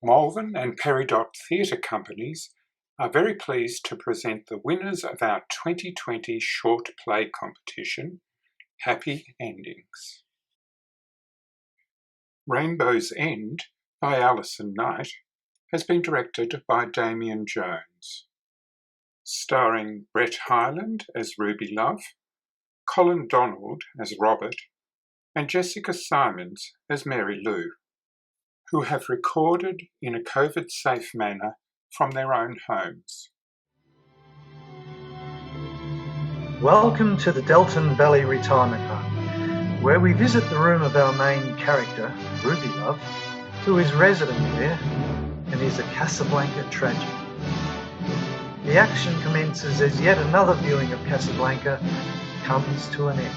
Malvern and Peridot Theatre Companies are very pleased to present the winners of our 2020 short play competition, Happy Endings. Rainbow's End by Alison has been directed by Damian Jones. Starring Brett Hyland as Rubylove, Colin Donald as Robert, and Jessica Symonds as Mary Lou, who have recorded in a COVID-safe manner from their own homes. Welcome to the Delton Valley Retirement Home, where we visit the room of our main character, Rubylove, who is resident there and is a Casablanca tragedy. The action commences as yet another viewing of Casablanca comes to an end.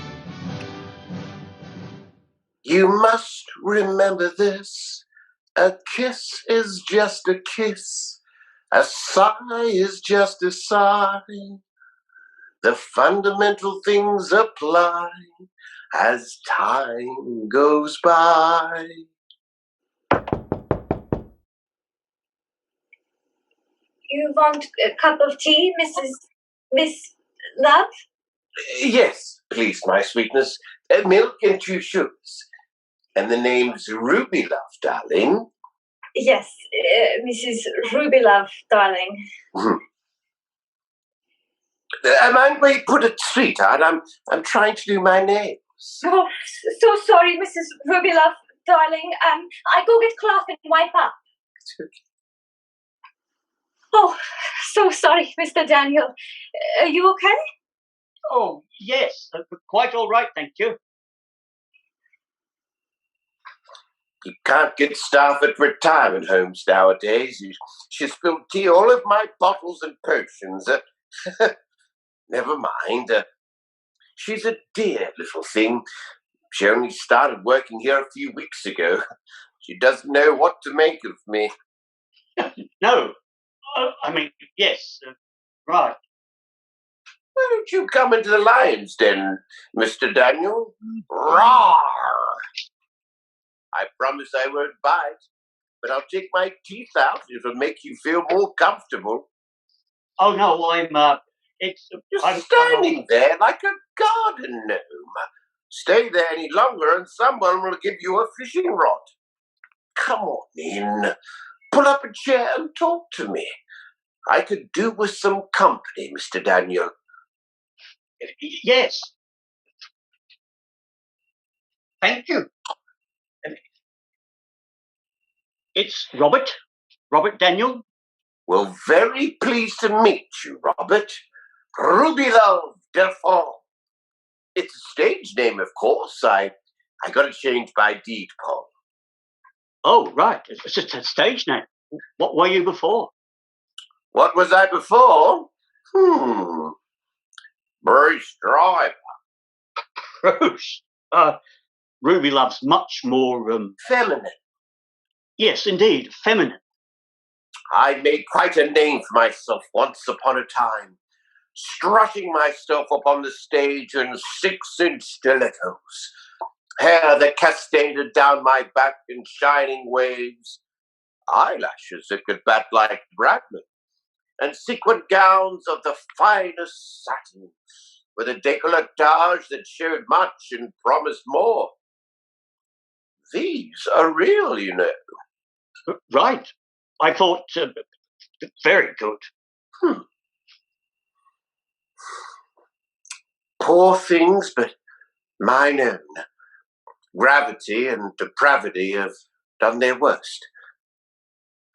You must remember this. A kiss is just a kiss. A sigh is just a sigh. The fundamental things apply as time goes by. You want a cup of tea, Miss Love? Yes, please, my sweetness. Milk and 2 sugars. And the name's Rubylove, darling. Yes, Mrs. Rubylove, darling. Mind where you put it, sweetheart? I'm trying to do my nails. Oh, so sorry, Mrs. Rubylove, darling. I go get cloth and wipe up. It's okay. Oh, so sorry, Mr. Daniel. Are you okay? Oh, yes, quite all right, thank you. You can't get staff at retirement homes nowadays. She spilled tea all over my bottles and potions. Never mind. She's a dear little thing. She only started working here a few weeks ago. She doesn't know what to make of me. No, yes, right. Why don't you come into the lion's den, Mr. Daniel? Roar! I promise I won't bite, but I'll take my teeth out. It'll make you feel more comfortable. Oh no, I'm standing there like a garden gnome. Stay there any longer and someone will give you a fishing rod. Come on in. Pull up a chair and talk to me. I could do with some company, Mr. Daniel. Yes. Thank you. It's Robert Daniel. Well, very pleased to meet you, Robert. Rubylove Delphine. It's a stage name, of course. I got it changed by deed poll. Oh, right. It's a stage name. What were you before? What was I before? Bruce Driver. Bruce. Rubylove's much more feminine. Yes, indeed, feminine. I made quite a name for myself once upon a time, strutting myself up on the stage in 6-inch stilettos, hair that cascaded down my back in shining waves, eyelashes that could bat like Bradman, and sequin gowns of the finest satin, with a décolletage that showed much and promised more. These are real, you know. Right. I thought, very good. Poor things, but mine own. Gravity and depravity have done their worst.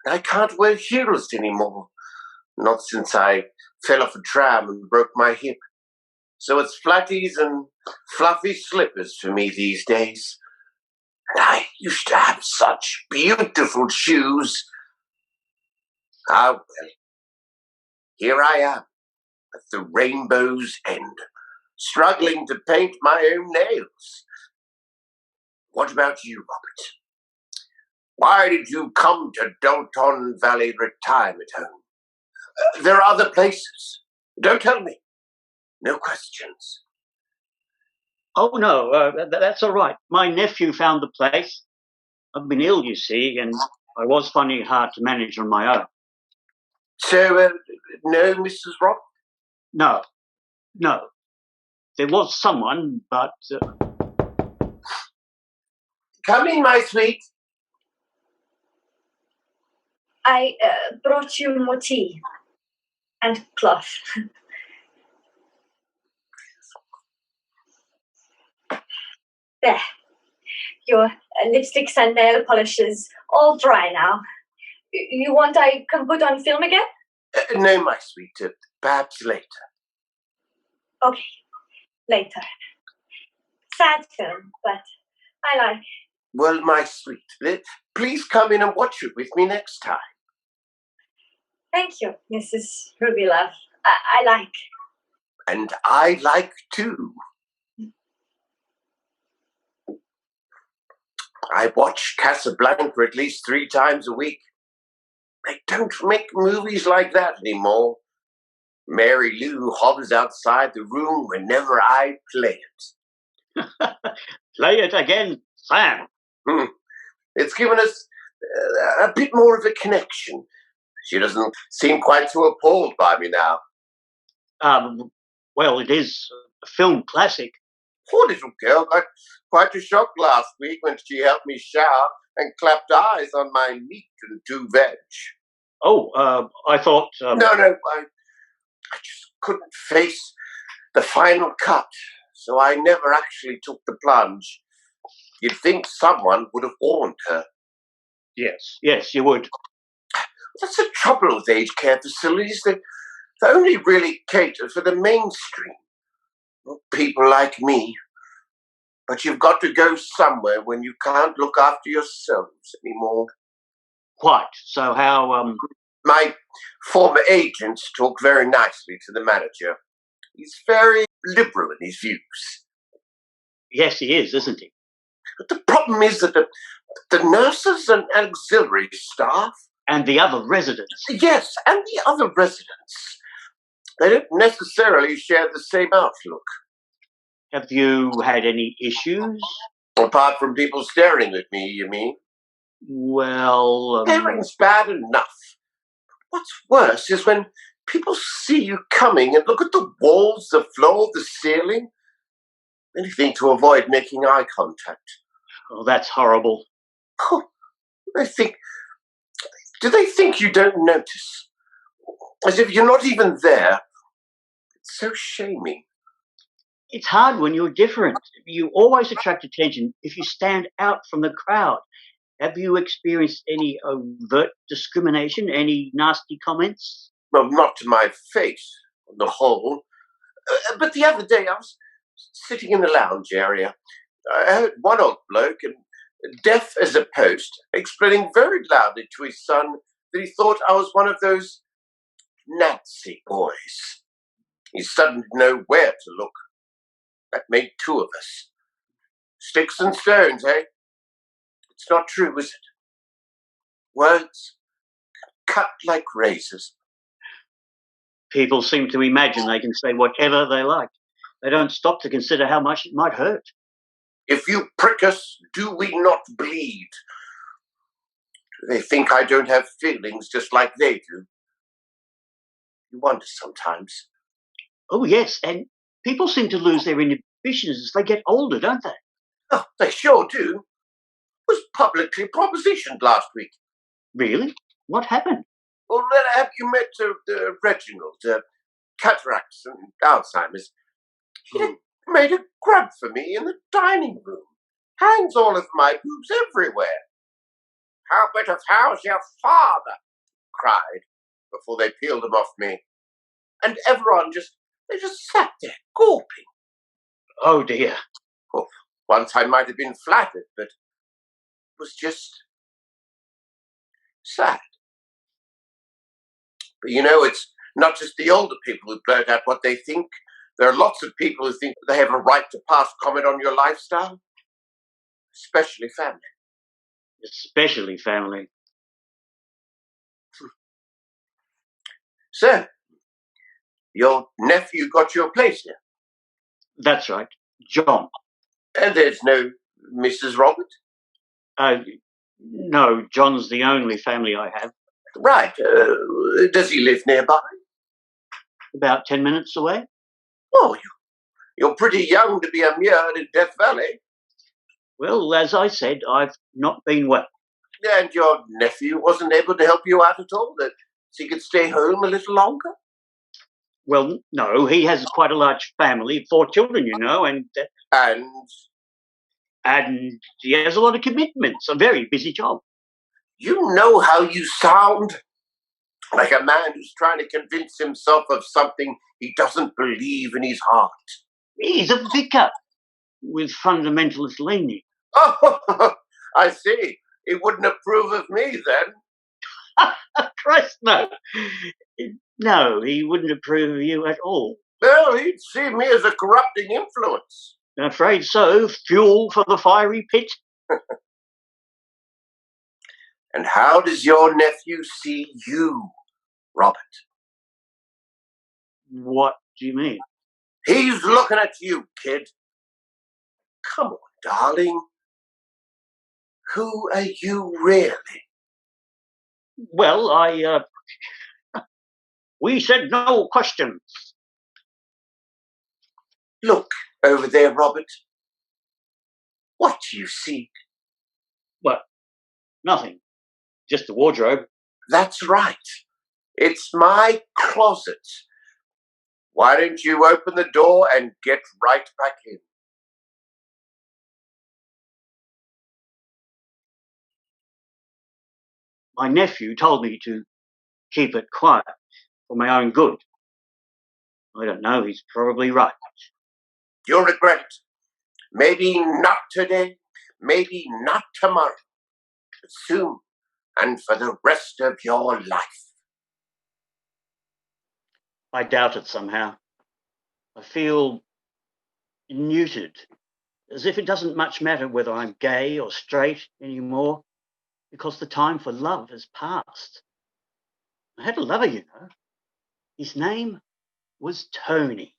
I can't wear heels anymore, not since I fell off a tram and broke my hip. So it's flatties and fluffy slippers for me these days. And I used to have such beautiful shoes. Ah, well, here I am at the rainbow's end, struggling to paint my own nails. What about you, Robert? Why did you come to Delton Valley Retirement Home? There are other places. Don't tell me. No questions. Oh, no, that's all right. My nephew found the place. I've been ill, you see, and I was finding it hard to manage on my own. So, no, Mrs. Rob? No. There was someone, but... Come in, my sweet. I brought you more tea and cloth. There. Your lipsticks and nail polishes all dry now. You want I can put on film again? No, my sweet. Perhaps later. Okay, later. Sad film, but I like. Well, my sweet, please come in and watch it with me next time. Thank you, Mrs. Rubylove. I like. And I like too. I watch Casablanca at least 3 times a week. They don't make movies like that anymore. Mary Lou hovers outside the room whenever I play it. Play it again, Sam. It's given us a bit more of a connection. She doesn't seem quite so appalled by me now. Well, it is a film classic. Poor little girl got quite a shock last week when she helped me shower and clapped eyes on my meat and 2 veg. Oh, I thought... No, I just couldn't face the final cut, so I never actually took the plunge. You'd think someone would have warned her. Yes, you would. That's the trouble with aged care facilities. They only really cater for the mainstream. People like me. But you've got to go somewhere when you can't look after yourselves anymore. Quite. So how, My former agents talk very nicely to the manager. He's very liberal in his views. Yes, he is, isn't he? But the problem is that the nurses and auxiliary staff... And the other residents. Yes, and the other residents. They don't necessarily share the same outlook. Have you had any issues? Apart from people staring at me, you mean? Well... Staring's bad enough. What's worse is when people see you coming and look at the walls, the floor, the ceiling. Anything to avoid making eye contact. Oh, that's horrible. Oh, do they think you don't notice? As if you're not even there. It's so shaming. It's hard when you're different. You always attract attention if you stand out from the crowd. Have you experienced any overt discrimination? Any nasty comments? Well, not to my face, on the whole. But the other day I was sitting in the lounge area. I heard one old bloke, deaf as a post, explaining very loudly to his son that he thought I was one of those Nazi boys. He suddenly didn't know where to look. That made 2 of us. Sticks and stones, eh? It's not true, is it? Words cut like razors. People seem to imagine they can say whatever they like. They don't stop to consider how much it might hurt. If you prick us, do we not bleed? Do they think I don't have feelings just like they do? You wonder sometimes. Oh, yes, and people seem to lose their inhibitions as they get older, don't they? Oh, they sure do. It was publicly propositioned last week. Really? What happened? Well, have you met Reginald? Cataracts and Alzheimer's. He made a grub for me in the dining room. Hangs all of my boobs everywhere. How bit of how's your father? Cried before they peeled them off me. And everyone just sat there gawping. Oh dear. Well, once I might have been flattered, but it was just sad. But you know, it's not just the older people who blurt out what they think. There are lots of people who think they have a right to pass comment on your lifestyle. Especially family. Especially family. So, your nephew got your place here? That's right. John. And there's no Mrs. Robert? No, John's the only family I have. Right. Does he live nearby? About 10 minutes away. Oh, you're pretty young to be a mere in Death Valley. Well, as I said, I've not been well. And your nephew wasn't able to help you out at all? That so he could stay home a little longer? Well, no, he has quite a large family, 4 children, you know, and he has a lot of commitments, a very busy job. You know how you sound? Like a man who's trying to convince himself of something he doesn't believe in his heart. He's a vicar with fundamentalist leaning. Oh, I see. He wouldn't approve of me then. Christ, no. No, he wouldn't approve of you at all. Well, he'd see me as a corrupting influence. I'm afraid so. Fuel for the fiery pit. And how does your nephew see you, Robert? What do you mean? He's looking at you, kid. Come on, darling. Who are you really? Well, we said no questions. Look over there, Robert. What do you see? What? Nothing. Just the wardrobe. That's right. It's my closet. Why don't you open the door and get right back in? My nephew told me to keep it quiet for my own good. I don't know, he's probably right. You'll regret it. Maybe not today, maybe not tomorrow, but soon, and for the rest of your life. I doubt it somehow. I feel neutered, as if it doesn't much matter whether I'm gay or straight anymore, because the time for love has passed. I had a lover, you know. His name was Tony.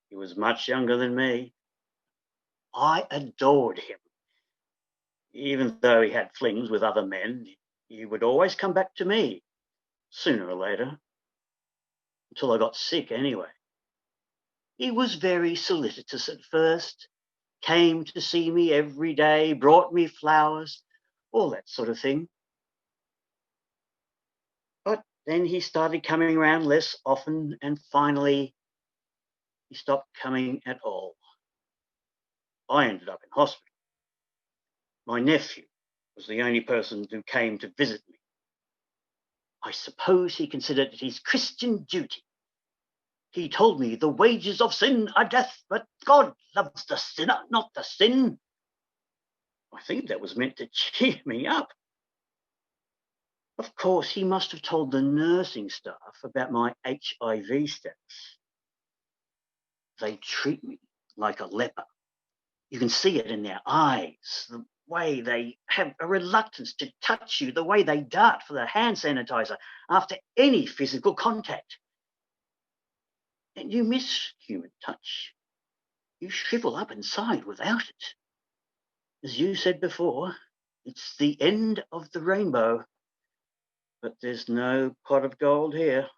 He was much younger than me. I adored him. Even though he had flings with other men, he would always come back to me, sooner or later. Until I got sick anyway. He was very solicitous at first, came to see me every day, brought me flowers, all that sort of thing. But then he started coming around less often, and finally he stopped coming at all. I ended up in hospital. My nephew was the only person who came to visit me. I suppose he considered it his Christian duty. He told me the wages of sin are death, but God loves the sinner, not the sin. I think that was meant to cheer me up. Of course, he must have told the nursing staff about my HIV status. They treat me like a leper. You can see it in their eyes, the way they have a reluctance to touch you, the way they dart for the hand sanitizer after any physical contact. And you miss human touch. You shrivel up inside without it. As you said before, it's the end of the rainbow. But there's no pot of gold here.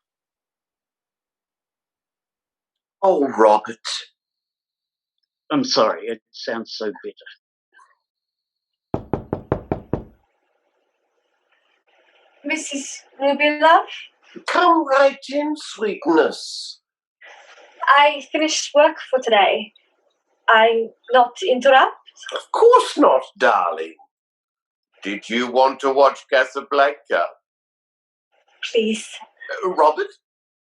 Oh, Robert. I'm sorry, it sounds so bitter. Mrs. Rubylove? Come right in, sweetness. I finished work for today. I not interrupt? Of course not, darling. Did you want to watch Casablanca? Please. Robert?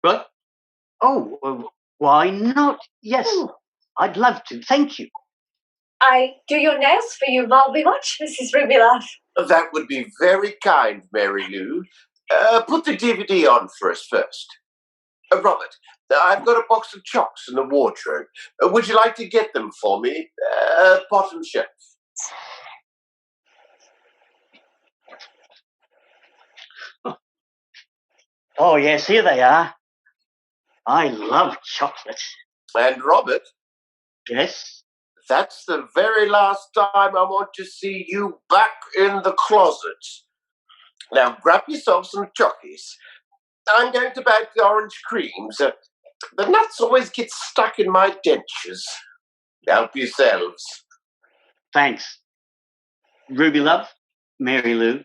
What? Oh, why not? Yes, I'd love to. Thank you. I do your nails for you while we watch, Mrs. Rubylove. That would be very kind, Mary Lou. Put the DVD on for us first. Robert, I've got a box of chocks in the wardrobe. Would you like to get them for me? Bottom shelf. Oh, yes, here they are. I love chocolate. And Robert? Yes? That's the very last time I want to see you back in the closet. Now grab yourself some chockies. I'm going to bag the orange creams. The nuts always get stuck in my dentures. Help yourselves. Thanks. Rubylove, Mary Lou,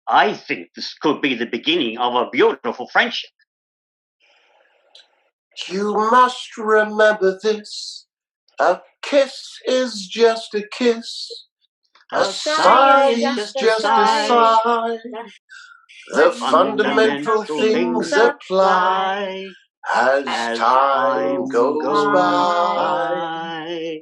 I think this could be the beginning of a beautiful friendship. You must remember this. A kiss is just a kiss. A sigh is just a sigh. The fundamental things apply as time goes by.